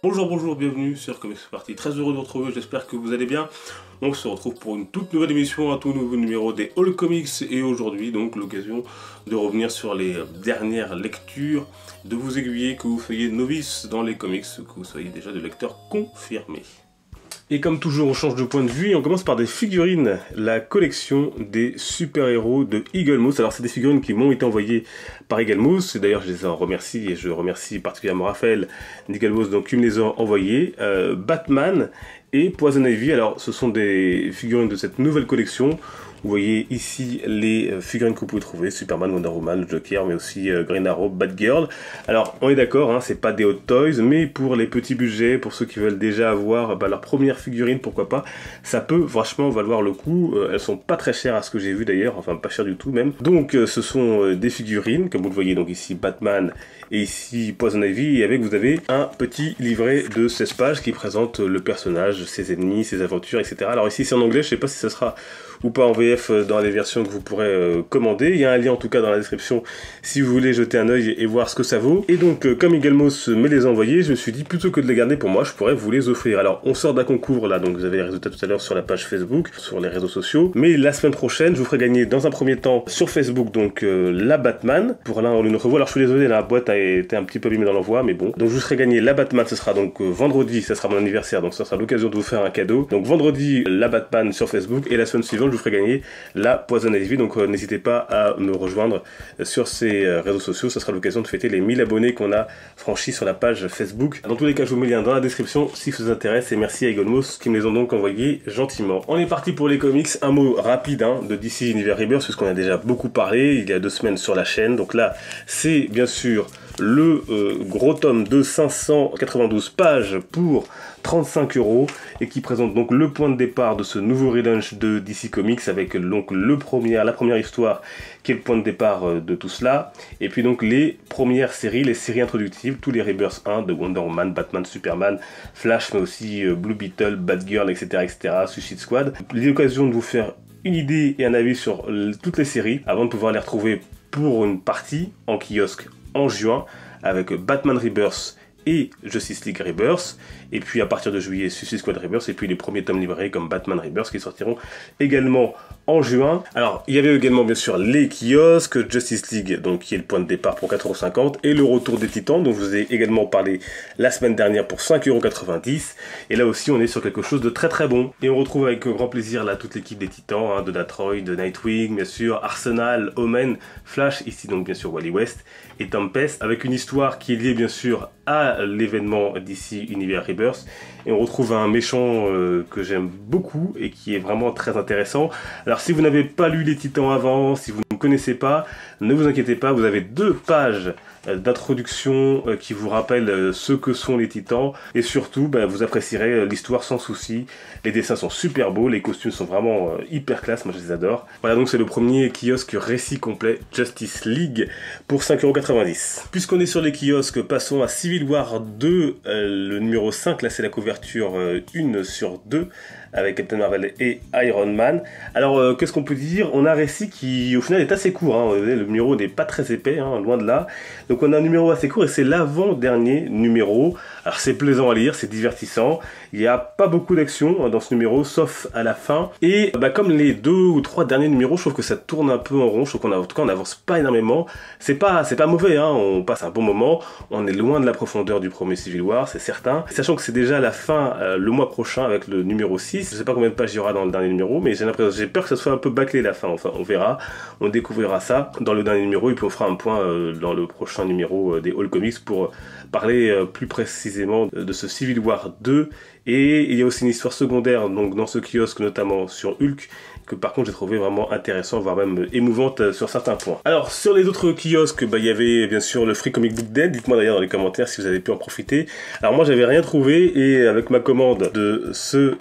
Bonjour, bonjour, bienvenue sur Comics Party. Très heureux de vous retrouver, j'espère que vous allez bien. On se retrouve pour une toute nouvelle émission, un tout nouveau numéro des All Comics. Et aujourd'hui, donc, l'occasion de revenir sur les dernières lectures, de vous aiguiller, que vous soyez novice dans les comics, que vous soyez déjà des lecteurs confirmés. Et comme toujours, on change de point de vue et on commence par des figurines. La collection des super-héros de Eagle Moss. Alors, c'est des figurines qui m'ont été envoyées par Eagle Moss. Et d'ailleurs, je les en remercie et je remercie particulièrement Raphaël d'Eagle Moss, donc, qui me les a envoyées. Batman et Poison Ivy. Alors, ce sont des figurines de cette nouvelle collection. Vous voyez ici les figurines que vous pouvez trouver, Superman, Wonder Woman, Joker, mais aussi Green Arrow, Batgirl. Alors, on est d'accord, hein, c'est pas des Hot Toys, mais pour les petits budgets, pour ceux qui veulent déjà avoir leur première figurine, pourquoi pas, ça peut franchement valoir le coup. Elles sont pas très chères à ce que j'ai vu d'ailleurs, enfin pas chères du tout même. Donc, ce sont des figurines, comme vous le voyez, donc ici Batman et ici Poison Ivy, et avec vous avez un petit livret de 16 pages qui présente le personnage, ses ennemis, ses aventures, etc. Alors ici c'est en anglais, je sais pas si ça sera ou pas en VF dans les versions que vous pourrez commander. Il y a un lien en tout cas dans la description si vous voulez jeter un œil et voir ce que ça vaut. Et donc comme Eagle Moss me les a envoyés, je me suis dit plutôt que de les garder pour moi, je pourrais vous les offrir. Alors on sort d'un concours là, donc vous avez les résultats tout à l'heure sur la page Facebook, sur les réseaux sociaux. Mais la semaine prochaine, je vous ferai gagner dans un premier temps sur Facebook donc la Batman, pour l'un ou l'autre fois. Alors je suis désolé, la boîte a été un petit peu abîmée dans l'envoi, mais bon. Donc je vous ferai gagner la Batman, ce sera donc vendredi, ça sera mon anniversaire, donc ça sera l'occasion de vous faire un cadeau. Donc vendredi, la Batman sur Facebook, et la semaine suivante, je vous ferai gagner la Poison Ivy, donc n'hésitez pas à me rejoindre sur ces réseaux sociaux, ça sera l'occasion de fêter les 1000 abonnés qu'on a franchis sur la page Facebook. Dans tous les cas, je vous mets le lien dans la description si ça vous intéresse, et merci à Eagle Moss qui me les ont donc envoyés gentiment. On est parti pour les comics, un mot rapide de DC Universe Rebirth, puisqu'on a déjà beaucoup parlé il y a 2 semaines sur la chaîne. Donc là, c'est bien sûr le gros tome de 592 pages pour 35 € et qui présente donc le point de départ de ce nouveau relaunch de DC Comics avec donc la première histoire qui est le point de départ de tout cela, et puis donc les premières séries, les séries introductives, tous les Rebirth 1 de Wonder Woman, Batman, Superman, Flash, mais aussi Blue Beetle, Batgirl, etc., Suicide Squad. J'ai l'occasion de vous faire une idée et un avis sur toutes les séries avant de pouvoir les retrouver pour une partie en kiosque en juin avec Batman Rebirth et Justice League Rebirth, et puis à partir de juillet Suicide Squad Rebirth, et puis les premiers tomes livrés comme Batman Rebirth qui sortiront également en juin. Alors il y avait également bien sûr les kiosques, Justice League donc qui est le point de départ pour 4,50 €, et le retour des Titans dont je vous ai également parlé la semaine dernière pour 5,90 €, et là aussi on est sur quelque chose de très très bon. Et on retrouve avec grand plaisir là toute l'équipe des Titans, de Detroit, de Nightwing, bien sûr, Arsenal, Omen, Flash, ici donc bien sûr Wally West, et Tempest, avec une histoire qui est liée bien sûr à l'événement DC Universe Rebirth. Et on retrouve un méchant que j'aime beaucoup et qui est vraiment très intéressant. Alors si vous n'avez pas lu les Titans avant, si vous ne connaissez pas, ne vous inquiétez pas, vous avez 2 pages d'introduction qui vous rappellent ce que sont les Titans, et surtout vous apprécierez l'histoire sans souci. Les dessins sont super beaux, les costumes sont vraiment hyper classe, moi je les adore. Voilà, donc c'est le premier kiosque récit complet Justice League pour 5,90 €. Puisqu'on est sur les kiosques, passons à Civil War 2, le numéro 5, là c'est la couverture 1/2 avec Captain Marvel et Iron Man. Alors qu'est-ce qu'on peut dire? On a un récit qui au final est assez court, le numéro n'est pas très épais, loin de là. Donc on a un numéro assez court et c'est l'avant-dernier numéro. Alors c'est plaisant à lire, c'est divertissant, il n'y a pas beaucoup d'action dans ce numéro sauf à la fin. Et comme les 2 ou 3 derniers numéros, je trouve que ça tourne un peu en rond, je trouve en tout cas on n'avance pas énormément. C'est pas mauvais, on passe un bon moment, on est loin de la profondeur du premier Civil War, c'est certain. Sachant que c'est déjà la fin le mois prochain avec le numéro 6, je sais pas combien de pages il y aura dans le dernier numéro, mais j'ai peur que ça soit un peu bâclé la fin, enfin on verra, on découvrira ça dans le dernier numéro, et puis on fera un point dans le prochain numéro des All Comics pour parler plus précisément de ce Civil War 2. Et il y a aussi une histoire secondaire donc dans ce kiosque, notamment sur Hulk, que par contre j'ai trouvé vraiment intéressant, voire même émouvante sur certains points. Alors sur les autres kiosques, il y avait bien sûr le Free Comic Book Day. Dites-moi d'ailleurs dans les commentaires si vous avez pu en profiter. Alors moi j'avais rien trouvé, et avec ma commande de ce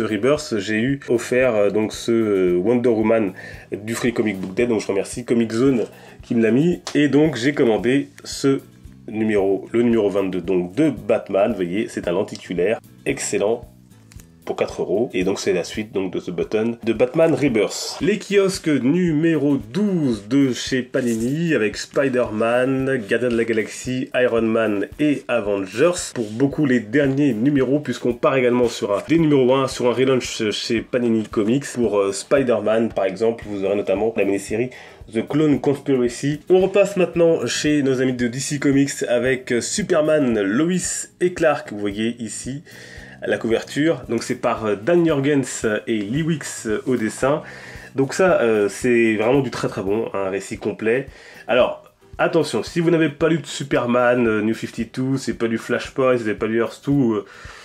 Rebirth, j'ai eu offert donc ce Wonder Woman du Free Comic Book Day, donc je remercie Comic Zone qui me l'a mis, et donc j'ai commandé ce numéro, le numéro 22 donc de Batman. Vous voyez, c'est un lenticulaire excellent, pour 4 €. Et donc c'est la suite donc de The Button de Batman Rebirth. Les kiosques numéro 12 de chez Panini avec Spider-Man, Gardien de la Galaxie, Iron Man et Avengers. Pour beaucoup les derniers numéros puisqu'on part également sur des numéros 1 sur un relaunch chez Panini Comics. Pour Spider-Man par exemple, vous aurez notamment la mini-série The Clone Conspiracy. On repasse maintenant chez nos amis de DC Comics avec Superman, Lois et Clark. Vous voyez ici la couverture. Donc c'est par Dan Jurgens et Lee Weeks au dessin. Donc ça, c'est vraiment du très très bon, un récit complet. Alors, attention, si vous n'avez pas lu de Superman, New 52, c'est pas du Flashpoint, vous n'avez pas lu Earth 2,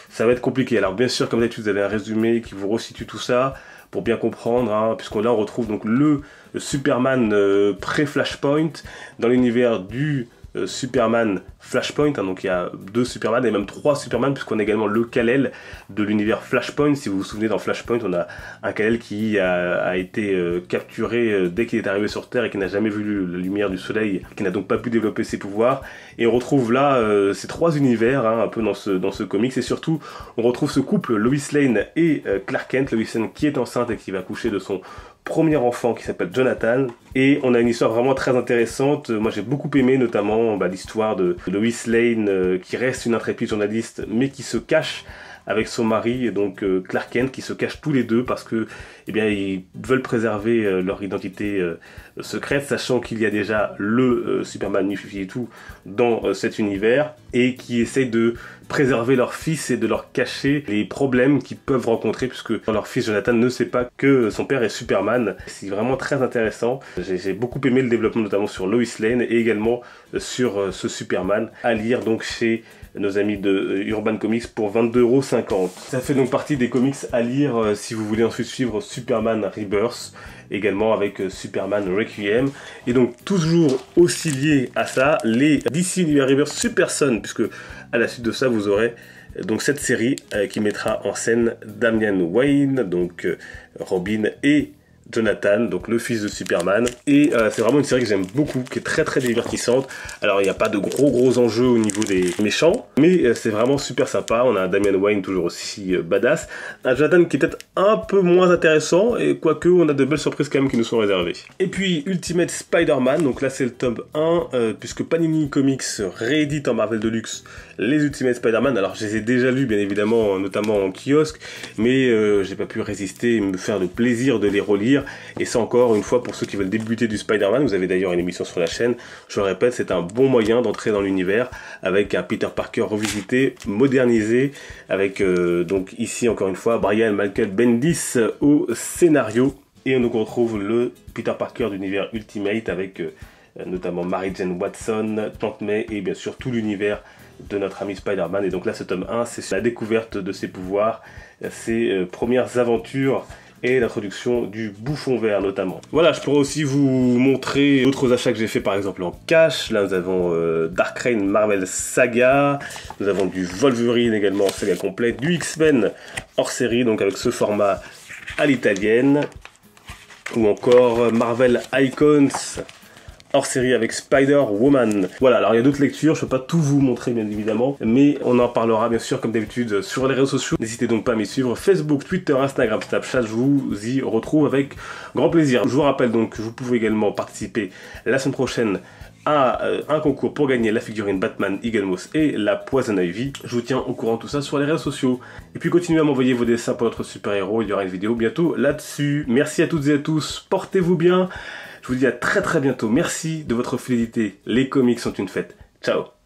ça va être compliqué. Alors bien sûr, comme d'habitude, vous avez un résumé qui vous resitue tout ça, pour bien comprendre, hein, puisqu'on là on retrouve donc le Superman pré-Flashpoint dans l'univers du Superman Flashpoint, hein, donc il y a 2 Superman et même 3 Superman puisqu'on a également le Kal-El de l'univers Flashpoint. Si vous vous souvenez, dans Flashpoint on a un Kal-El qui a été capturé dès qu'il est arrivé sur Terre et qui n'a jamais vu la lumière du soleil, qui n'a donc pas pu développer ses pouvoirs, et on retrouve là ces 3 univers, hein, un peu dans ce comics, et surtout on retrouve ce couple Lois Lane et Clark Kent, Lois Lane qui est enceinte et qui va accoucher de son premier enfant qui s'appelle Jonathan, et on a une histoire vraiment très intéressante. Moi j'ai beaucoup aimé notamment l'histoire de Lois Lane qui reste une intrépide journaliste mais qui se cache avec son mari, et donc Clark Kent, qui se cachent tous les deux parce que ils veulent préserver leur identité secrète, sachant qu'il y a déjà le Superman New 52 dans cet univers, et qui essayent de préserver leur fils et de leur cacher les problèmes qu'ils peuvent rencontrer, puisque leur fils Jonathan ne sait pas que son père est Superman. C'est vraiment très intéressant. J'ai beaucoup aimé le développement notamment sur Lois Lane et également sur ce Superman, à lire donc chez nos amis de Urban Comics pour 22,50 €. Ça fait donc partie des comics à lire si vous voulez ensuite suivre Superman Rebirth, également avec Superman Requiem. Et donc toujours aussi lié à ça, les DC Universe Rebirth Super Son, puisque à la suite de ça vous aurez donc cette série qui mettra en scène Damian Wayne, donc Robin et Jonathan, donc le fils de Superman. Et c'est vraiment une série que j'aime beaucoup, qui est très très divertissante. Alors il n'y a pas de gros enjeux au niveau des méchants, mais c'est vraiment super sympa. On a un Damian Wayne toujours aussi badass, un Jonathan qui est peut-être un peu moins intéressant, et quoique on a de belles surprises quand même qui nous sont réservées. Et puis Ultimate Spider-Man, donc là c'est le tome 1, puisque Panini Comics réédite en Marvel Deluxe les Ultimate Spider-Man. Alors je les ai déjà lus bien évidemment, notamment en kiosque, mais j'ai pas pu résister et me faire le plaisir de les relire. Et c'est encore une fois pour ceux qui veulent débuter du Spider-Man. Vous avez d'ailleurs une émission sur la chaîne, je le répète, c'est un bon moyen d'entrer dans l'univers avec un Peter Parker revisité, modernisé, avec donc ici encore une fois Brian Michael Bendis au scénario. Et donc on retrouve le Peter Parker d'univers Ultimate avec notamment Mary Jane Watson, Tante May et bien sûr tout l'univers de notre ami Spider-Man. Et donc là ce tome 1 c'est la découverte de ses pouvoirs, ses premières aventures et l'introduction du bouffon vert notamment. Voilà, je pourrais aussi vous montrer d'autres achats que j'ai fait par exemple en cash. Là nous avons Dark Reign Marvel Saga, nous avons du Wolverine également saga complète, du X-Men hors série donc avec ce format à l'italienne, ou encore Marvel Icons hors série avec Spider-Woman. Voilà, alors il y a d'autres lectures, je ne peux pas tout vous montrer bien évidemment, mais on en parlera bien sûr comme d'habitude sur les réseaux sociaux. N'hésitez donc pas à m'y suivre, Facebook, Twitter, Instagram, Snapchat, je vous y retrouve avec grand plaisir. Je vous rappelle donc que vous pouvez également participer la semaine prochaine à un concours pour gagner la figurine Batman, Eagle Moss et la Poison Ivy. Je vous tiens au courant de tout ça sur les réseaux sociaux. Et puis continuez à m'envoyer vos dessins pour notre super-héros, il y aura une vidéo bientôt là-dessus. Merci à toutes et à tous, portez-vous bien. Je vous dis à très bientôt. Merci de votre fidélité. Les comics sont une fête. Ciao.